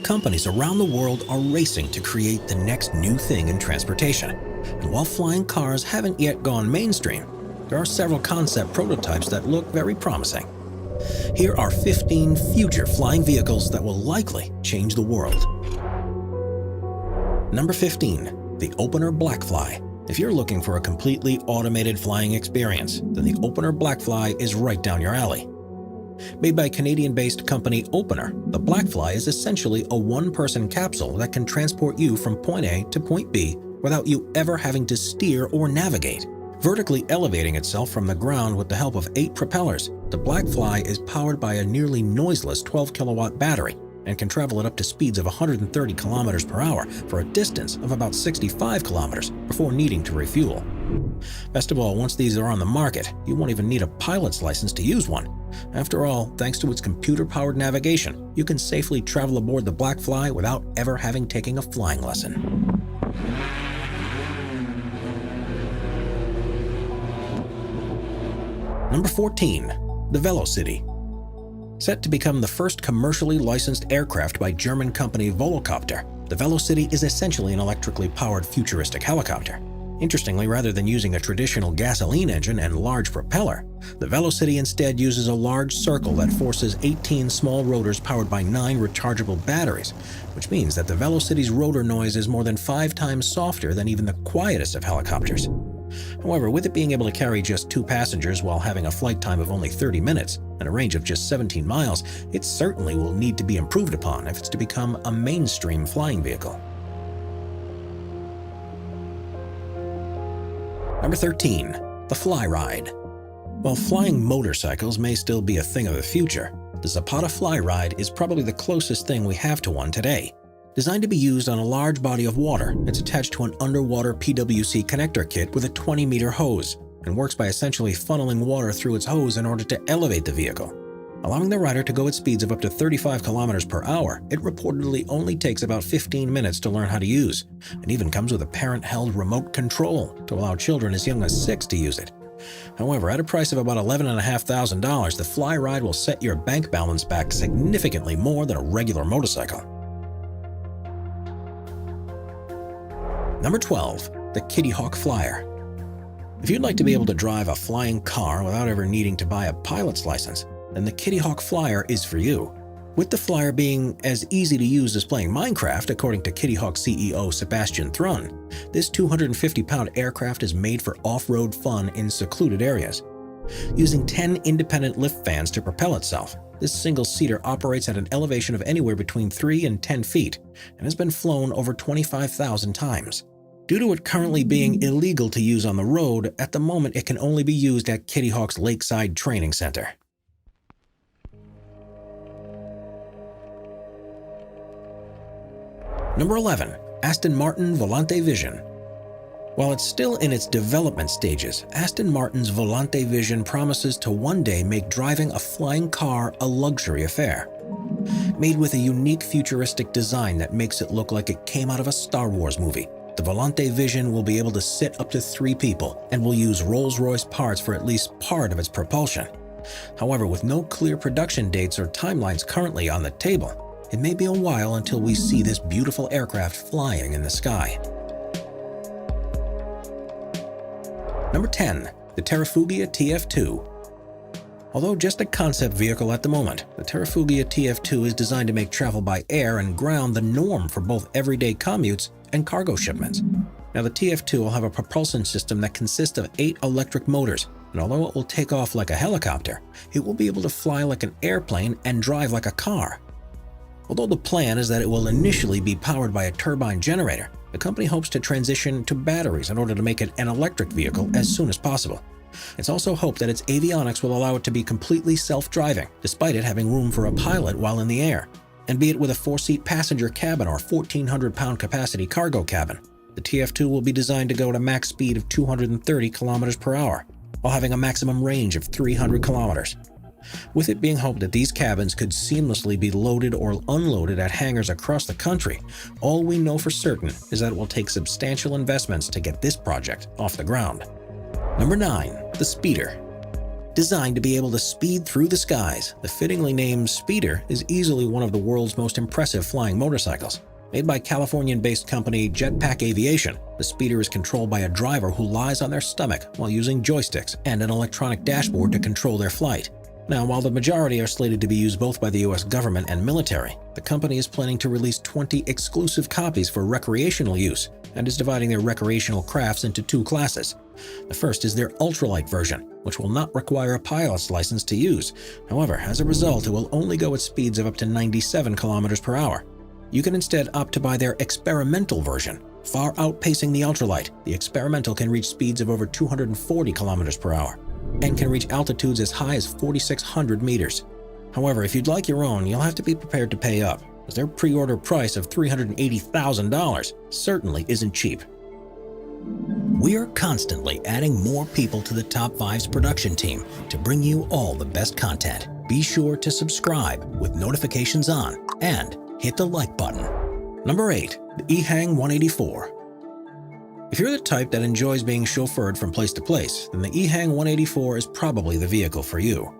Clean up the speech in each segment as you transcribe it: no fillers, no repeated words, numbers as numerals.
Companies around the world are racing to create the next new thing in transportation. And while flying cars haven't yet gone mainstream, there are several concept prototypes that look very promising. Here are 15 future flying vehicles that will likely change the world. Number 15. The Opener Blackfly. If you're looking for a completely automated flying experience, then the Opener Blackfly is right down your alley. Made by Canadian-based company Opener, the Blackfly is essentially a one-person capsule that can transport you from point A to point B without you ever having to steer or navigate. Vertically elevating itself from the ground with the help of 8 propellers, the Blackfly is powered by a nearly noiseless 12-kilowatt battery and can travel at up to speeds of 130 kilometers per hour for a distance of about 65 kilometers before needing to refuel. Best of all, once these are on the market, you won't even need a pilot's license to use one. After all, thanks to its computer-powered navigation, you can safely travel aboard the Blackfly without ever having taken a flying lesson. Number 14. The Velocity. Set to become the first commercially licensed aircraft by German company Volocopter, the Velocity is essentially an electrically powered futuristic helicopter. Interestingly, rather than using a traditional gasoline engine and large propeller, the Velocity instead uses a large circle that forces 18 small rotors powered by 9 rechargeable batteries, which means that the Velocity's rotor noise is more than 5 times softer than even the quietest of helicopters. However, with it being able to carry just 2 passengers while having a flight time of only 30 minutes and a range of just 17 miles, it certainly will need to be improved upon if it's to become a mainstream flying vehicle. Number 13. The Fly Ride. While flying motorcycles may still be a thing of the future, the Zapata Fly Ride is probably the closest thing we have to one today. Designed to be used on a large body of water, it's attached to an underwater PWC connector kit with a 20-meter hose and works by essentially funneling water through its hose in order to elevate the vehicle. Allowing the rider to go at speeds of up to 35 kilometers per hour, it reportedly only takes about 15 minutes to learn how to use, and even comes with a parent-held remote control to allow children as young as 6 to use it. However, at a price of about $11,500, the Fly Ride will set your bank balance back significantly more than a regular motorcycle. Number 12. The Kitty Hawk Flyer. If you'd like to be able to drive a flying car without ever needing to buy a pilot's license, then the Kitty Hawk Flyer is for you. With the Flyer being as easy to use as playing Minecraft, according to Kitty Hawk CEO Sebastian Thrun, this 250-pound aircraft is made for off-road fun in secluded areas. Using 10 independent lift fans to propel itself, this single-seater operates at an elevation of anywhere between 3 and 10 feet and has been flown over 25,000 times. Due to it currently being illegal to use on the road, at the moment it can only be used at Kitty Hawk's Lakeside Training Center. Number 11. Aston Martin Volante Vision. While it's still in its development stages, Aston Martin's Volante Vision promises to one day make driving a flying car a luxury affair. Made with a unique futuristic design that makes it look like it came out of a Star Wars movie, the Volante Vision will be able to sit up to 3 people and will use Rolls-Royce parts for at least part of its propulsion. However, with no clear production dates or timelines currently on the table, it may be a while until we see this beautiful aircraft flying in the sky. Number 10. The Terrafugia TF2. Although just a concept vehicle at the moment, the Terrafugia TF2 is designed to make travel by air and ground the norm for both everyday commutes and cargo shipments. Now, the TF2 will have a propulsion system that consists of 8 electric motors, and although it will take off like a helicopter, it will be able to fly like an airplane and drive like a car. Although the plan is that it will initially be powered by a turbine generator, the company hopes to transition to batteries in order to make it an electric vehicle as soon as possible. It's also hoped that its avionics will allow it to be completely self-driving, despite it having room for a pilot while in the air. And be it with a 4-seat passenger cabin or 1,400-pound capacity cargo cabin, the TF2 will be designed to go at a max speed of 230 kilometers per hour, while having a maximum range of 300 kilometers. With it being hoped that these cabins could seamlessly be loaded or unloaded at hangars across the country, all we know for certain is that it will take substantial investments to get this project off the ground. Number 9. The Speeder. Designed to be able to speed through the skies, the fittingly named Speeder is easily one of the world's most impressive flying motorcycles. Made by Californian-based company Jetpack Aviation, the Speeder is controlled by a driver who lies on their stomach while using joysticks and an electronic dashboard to control their flight. Now, while the majority are slated to be used both by the US government and military, the company is planning to release 20 exclusive copies for recreational use and is dividing their recreational crafts into two classes. The first is their ultralight version, which will not require a pilot's license to use. However, as a result, it will only go at speeds of up to 97 kilometers per hour. You can instead opt to buy their experimental version. Far outpacing the ultralight, the experimental can reach speeds of over 240 kilometers per hour and can reach altitudes as high as 4,600 meters. However, if you'd like your own, you'll have to be prepared to pay up, as their pre-order price of $380,000 certainly isn't cheap. We're constantly adding more people to the Top 5's production team to bring you all the best content. Be sure to subscribe with notifications on and hit the like button. Number 8. The EHang 184. If you're the type that enjoys being chauffeured from place to place, then the EHang 184 is probably the vehicle for you.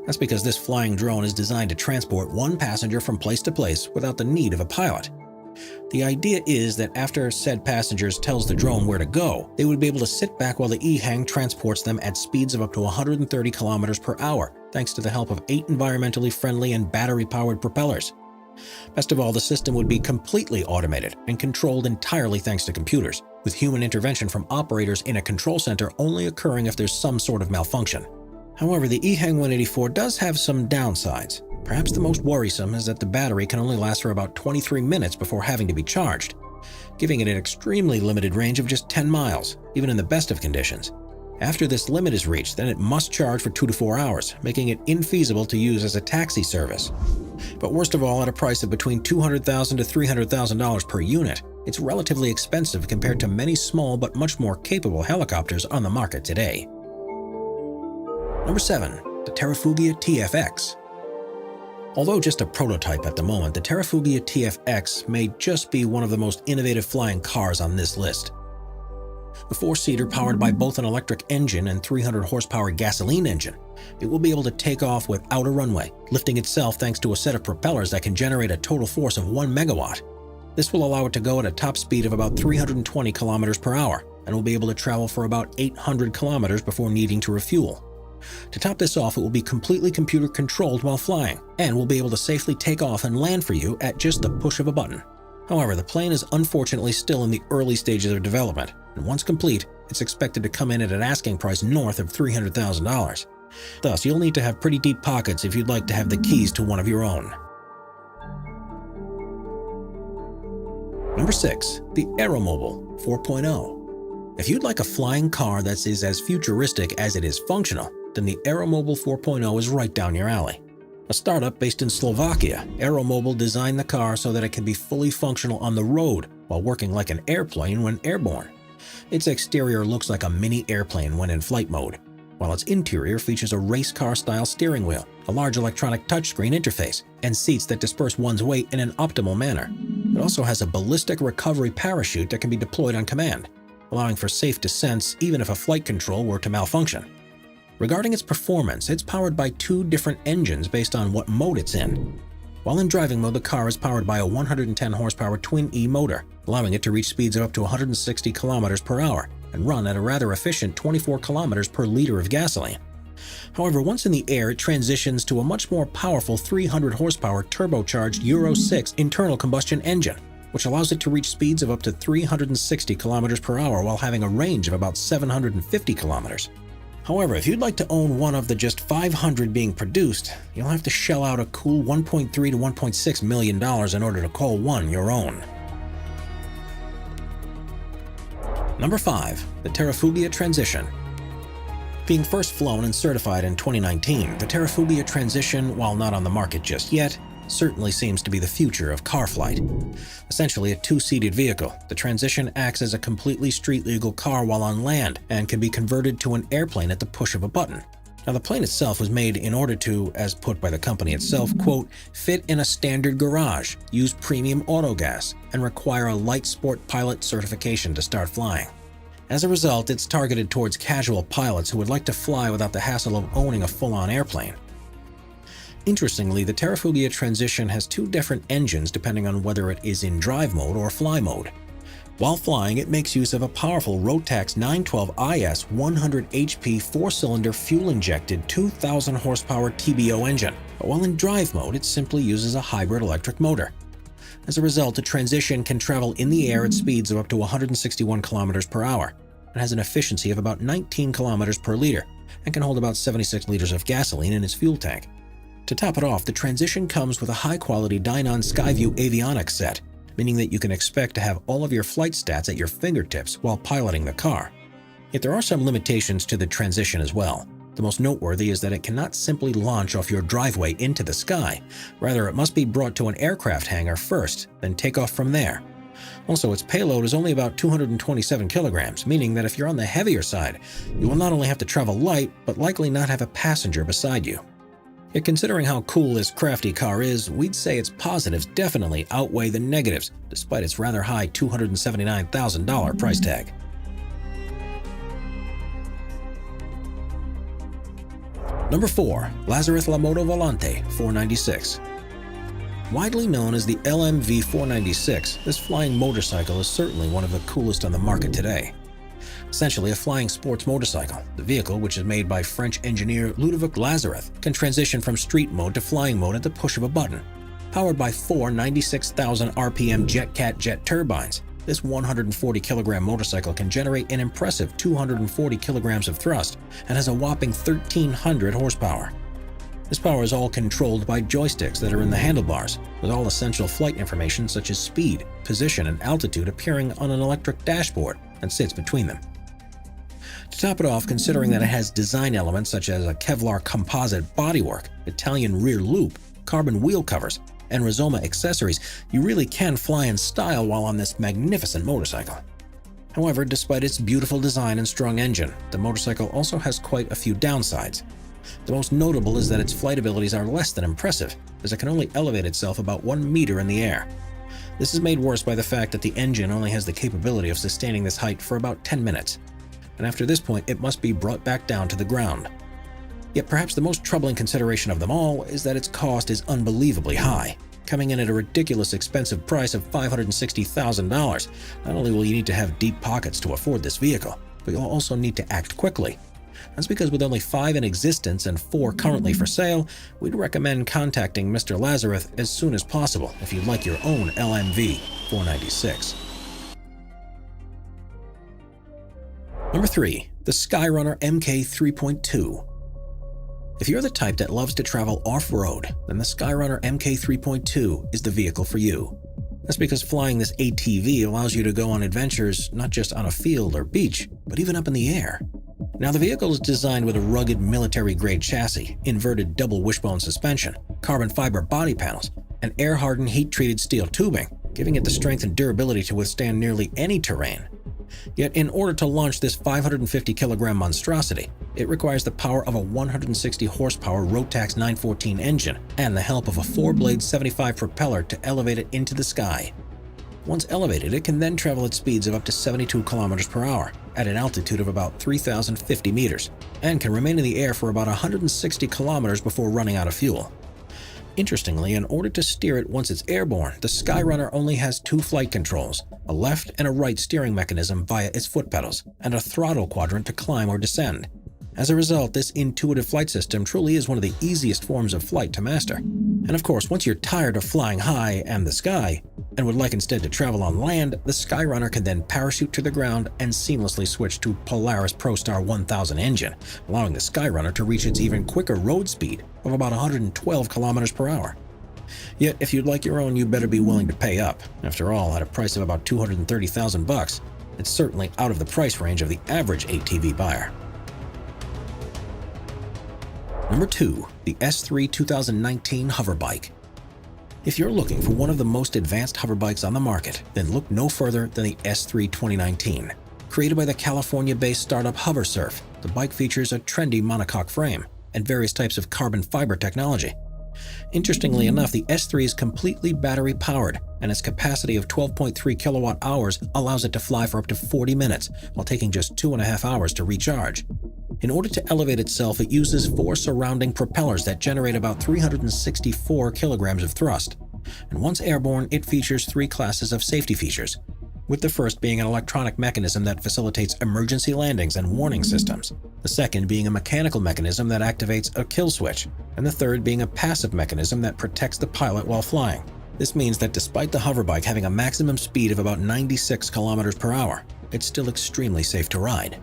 That's because this flying drone is designed to transport one passenger from place to place without the need of a pilot. The idea is that after said passengers tells the drone where to go, they would be able to sit back while the EHang transports them at speeds of up to 130 kilometers per hour, thanks to the help of 8 environmentally friendly and battery-powered propellers. Best of all, the system would be completely automated and controlled entirely thanks to computers, with human intervention from operators in a control center only occurring if there's some sort of malfunction. However, the EHang 184 does have some downsides. Perhaps the most worrisome is that the battery can only last for about 23 minutes before having to be charged, giving it an extremely limited range of just 10 miles, even in the best of conditions. After this limit is reached, then it must charge for 2 to 4 hours, making it infeasible to use as a taxi service. But worst of all, at a price of between $200,000 to $300,000 per unit, it's relatively expensive compared to many small but much more capable helicopters on the market today. Number 7. The Terrafugia TFX. Although just a prototype at the moment, the Terrafugia TFX may just be one of the most innovative flying cars on this list. The 4-seater powered by both an electric engine and 300 horsepower gasoline engine, it will be able to take off without a runway, lifting itself thanks to a set of propellers that can generate a total force of 1 megawatt. This will allow it to go at a top speed of about 320 kilometers per hour and will be able to travel for about 800 kilometers before needing to refuel. To top this off, it will be completely computer controlled while flying and will be able to safely take off and land for you at just the push of a button. However, the plane is unfortunately still in the early stages of development, and once complete, it's expected to come in at an asking price north of $300,000. Thus, you'll need to have pretty deep pockets if you'd like to have the keys to one of your own. Number 6. The Aeromobile 4.0. If you'd like a flying car that is as futuristic as it is functional, then the Aeromobile 4.0 is right down your alley. A startup based in Slovakia, Aeromobile designed the car so that it can be fully functional on the road while working like an airplane when airborne. Its exterior looks like a mini airplane when in flight mode, while its interior features a race car-style steering wheel, a large electronic touchscreen interface, and seats that disperse one's weight in an optimal manner. It also has a ballistic recovery parachute that can be deployed on command, allowing for safe descents even if a flight control were to malfunction. Regarding its performance, it's powered by 2 different engines based on what mode it's in. While in driving mode, the car is powered by a 110 horsepower twin-E motor, allowing it to reach speeds of up to 160 kilometers per hour and run at a rather efficient 24 kilometers per liter of gasoline. However, once in the air, it transitions to a much more powerful 300 horsepower turbocharged Euro 6 internal combustion engine, which allows it to reach speeds of up to 360 kilometers per hour while having a range of about 750 kilometers. However, if you'd like to own one of the just 500 being produced, you'll have to shell out a cool $1.3 to $1.6 million in order to call one your own. Number 5. The Terrafugia Transition. Being first flown and certified in 2019, the Terrafugia Transition, while not on the market just yet, certainly seems to be the future of car flight. Essentially a 2-seated vehicle, the Transition acts as a completely street-legal car while on land and can be converted to an airplane at the push of a button. Now, the plane itself was made in order to, as put by the company itself, quote, fit in a standard garage, use premium autogas, and require a light sport pilot certification to start flying. As a result, it's targeted towards casual pilots who would like to fly without the hassle of owning a full-on airplane. Interestingly, the Terrafugia Transition has two different engines depending on whether it is in drive mode or fly mode. While flying, it makes use of a powerful Rotax 912IS 100 HP 4-cylinder fuel-injected 2,000 horsepower TBO engine, but while in drive mode, it simply uses a hybrid electric motor. As a result, the Transition can travel in the air at speeds of up to 161 km per hour. It has an efficiency of about 19 km per liter and can hold about 76 liters of gasoline in its fuel tank. To top it off, the Transition comes with a high-quality Dynon Skyview avionics set, meaning that you can expect to have all of your flight stats at your fingertips while piloting the car. Yet there are some limitations to the Transition as well. The most noteworthy is that it cannot simply launch off your driveway into the sky. Rather, it must be brought to an aircraft hangar first, then take off from there. Also, its payload is only about 227 kilograms, meaning that if you're on the heavier side, you will not only have to travel light, but likely not have a passenger beside you. Yet considering how cool this crafty car is, we'd say its positives definitely outweigh the negatives, despite its rather high $279,000 price tag. Number 4. Lazareth La Moto Volante 496. Widely known as the LMV 496, this flying motorcycle is certainly one of the coolest on the market today. Essentially a flying sports motorcycle, the vehicle, which is made by French engineer Ludovic Lazareth, can transition from street mode to flying mode at the push of a button. Powered by four 96,000 RPM JetCat jet turbines, this 140-kilogram motorcycle can generate an impressive 240 kilograms of thrust and has a whopping 1,300 horsepower. This power is all controlled by joysticks that are in the handlebars, with all essential flight information such as speed, position, and altitude appearing on an electric dashboard that sits between them. To top it off, considering that it has design elements such as a Kevlar composite bodywork, Italian rear loop, carbon wheel covers, and Rizoma accessories, you really can fly in style while on this magnificent motorcycle. However, despite its beautiful design and strong engine, the motorcycle also has quite a few downsides. The most notable is that its flight abilities are less than impressive, as it can only elevate itself about 1 meter in the air. This is made worse by the fact that the engine only has the capability of sustaining this height for about 10 minutes, and after this point it must be brought back down to the ground. Yet perhaps the most troubling consideration of them all is that its cost is unbelievably high, coming in at a ridiculous expensive price of $560,000. Not only will you need to have deep pockets to afford this vehicle, but you'll also need to act quickly. That's because with only 5 in existence and 4 currently for sale, we'd recommend contacting Mr. Lazareth as soon as possible if you'd like your own LMV 496. Number 3. The Skyrunner MK 3.2. If you're the type that loves to travel off-road, then the Skyrunner MK 3.2 is the vehicle for you. That's because flying this ATV allows you to go on adventures not just on a field or beach, but even up in the air. Now, the vehicle is designed with a rugged military-grade chassis, inverted double wishbone suspension, carbon fiber body panels, and air-hardened heat-treated steel tubing, giving it the strength and durability to withstand nearly any terrain. Yet, in order to launch this 550-kilogram monstrosity, it requires the power of a 160-horsepower Rotax 914 engine and the help of a 4-blade 75 propeller to elevate it into the sky. Once elevated, it can then travel at speeds of up to 72 kilometers per hour at an altitude of about 3,050 meters and can remain in the air for about 160 kilometers before running out of fuel. Interestingly, in order to steer it once it's airborne, the Skyrunner only has 2 flight controls, a left and a right steering mechanism via its foot pedals, and a throttle quadrant to climb or descend. As a result, this intuitive flight system truly is one of the easiest forms of flight to master. And of course, once you're tired of flying high and the sky, and would like instead to travel on land, the Skyrunner can then parachute to the ground and seamlessly switch to Polaris ProStar 1000 engine, allowing the Skyrunner to reach its even quicker road speed of about 112 kilometers per hour. Yet, if you'd like your own, you better be willing to pay up. After all, at a price of about $230,000, it's certainly out of the price range of the average ATV buyer. Number 2. The S3 2019 Hover Bike. If you're looking for one of the most advanced hover bikes on the market, then look no further than the S3 2019. Created by the California-based startup HoverSurf, the bike features a trendy monocoque frame and various types of carbon fiber technology. Interestingly enough, the S3 is completely battery-powered and its capacity of 12.3 kilowatt hours allows it to fly for up to 40 minutes while taking just 2.5 hours to recharge. In order to elevate itself, it uses 4 surrounding propellers that generate about 364 kilograms of thrust. And once airborne, it features 3 classes of safety features, with the first being an electronic mechanism that facilitates emergency landings and warning systems, the second being a mechanical mechanism that activates a kill switch, and the third being a passive mechanism that protects the pilot while flying. This means that despite the hoverbike having a maximum speed of about 96 kilometers per hour, it's still extremely safe to ride.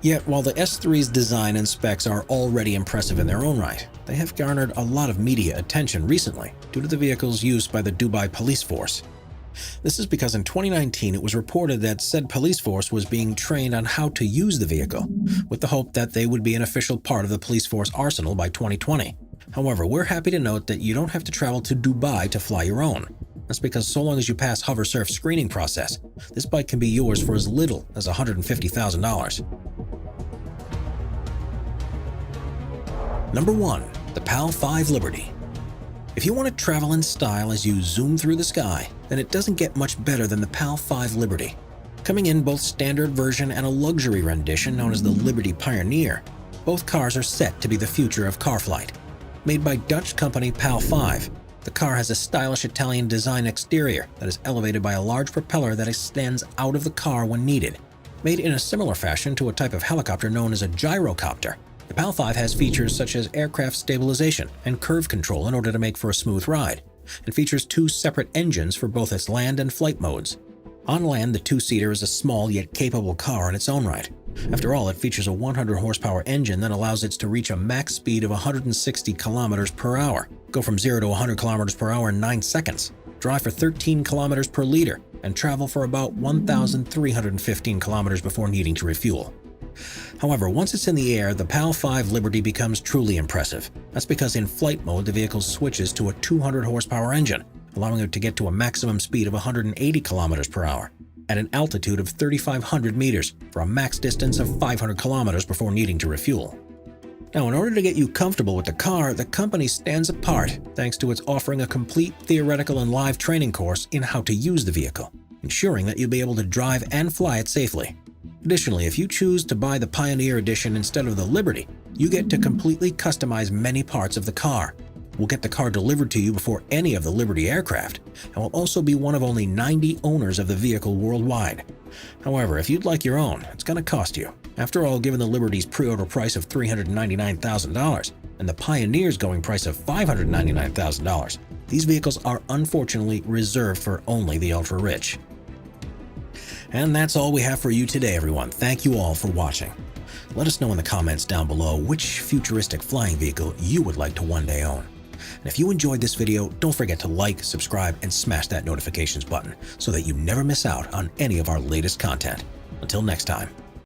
Yet, while the S3's design and specs are already impressive in their own right, they have garnered a lot of media attention recently due to the vehicle's use by the Dubai police force. This is because in 2019 it was reported that said police force was being trained on how to use the vehicle, with the hope that they would be an official part of the police force arsenal by 2020. However, we're happy to note that you don't have to travel to Dubai to fly your own. That's because so long as you pass HoverSurf's screening process, this bike can be yours for as little as $150,000. Number 1. The PAL 5 Liberty. If you want to travel in style as you zoom through the sky, then it doesn't get much better than the PAL 5 Liberty. Coming in both standard version and a luxury rendition known as the Liberty Pioneer, both cars are set to be the future of car flight. Made by Dutch company PAL 5, the car has a stylish Italian design exterior that is elevated by a large propeller that extends out of the car when needed. Made in a similar fashion to a type of helicopter known as a gyrocopter, the PAL 5 has features such as aircraft stabilization and curve control in order to make for a smooth ride, and features 2 separate engines for both its land and flight modes. On land, the 2-seater is a small yet capable car in its own right. After all, it features a 100 horsepower engine that allows it to reach a max speed of 160 kilometers per hour, go from 0 to 100 kilometers per hour in 9 seconds, drive for 13 kilometers per liter, and travel for about 1,315 kilometers before needing to refuel. However, once it's in the air, the PAL 5 Liberty becomes truly impressive. That's because in flight mode, the vehicle switches to a 200 horsepower engine, allowing it to get to a maximum speed of 180 kilometers per hour at an altitude of 3,500 meters for a max distance of 500 kilometers before needing to refuel. Now, in order to get you comfortable with the car, the company stands apart thanks to its offering a complete theoretical and live training course in how to use the vehicle, ensuring that you'll be able to drive and fly it safely. Additionally, if you choose to buy the Pioneer Edition instead of the Liberty, you get to completely customize many parts of the car. We'll get the car delivered to you before any of the Liberty aircraft, and will also be one of only 90 owners of the vehicle worldwide. However, if you'd like your own, it's going to cost you. After all, given the Liberty's pre-order price of $399,000 and the Pioneer's going price of $599,000, these vehicles are unfortunately reserved for only the ultra-rich. And that's all we have for you today, everyone. Thank you all for watching. Let us know in the comments down below which futuristic flying vehicle you would like to one day own. And if you enjoyed this video, don't forget to like, subscribe, and smash that notifications button so that you never miss out on any of our latest content. Until next time.